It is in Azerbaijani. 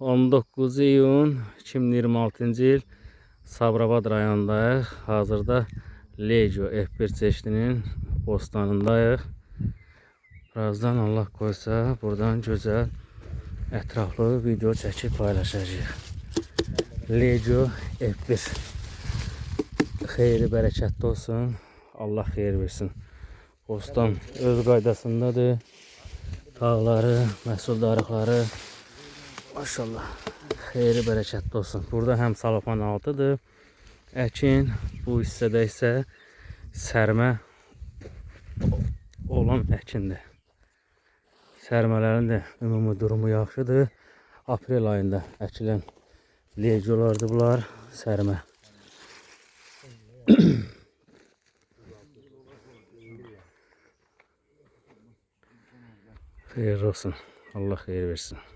19 iyun 2026-cı il Sabirabad rayonundayıq. Hazırda Lejo F1 seçdinin bostanındayıq. Birazdan Allah qoysa buradan gözəl ətraflı video çəkib paylaşacağıq. Lejo F1 xeyri bərəkətli olsun. Allah xeyir versin. Bostan öz qaydasındadır. Tağları, məhsuldarlıqları maşallah xeyri bərəkətli olsun. Burada həm salofan altıdır, əkin, bu hissədə isə sərmə olan əkindir. Sərmələrin də ümumi durumu yaxşıdır. Aprel ayında əkilən lejolardır bunlar, sərmə. Xeyir olsun. Allah xeyir versin.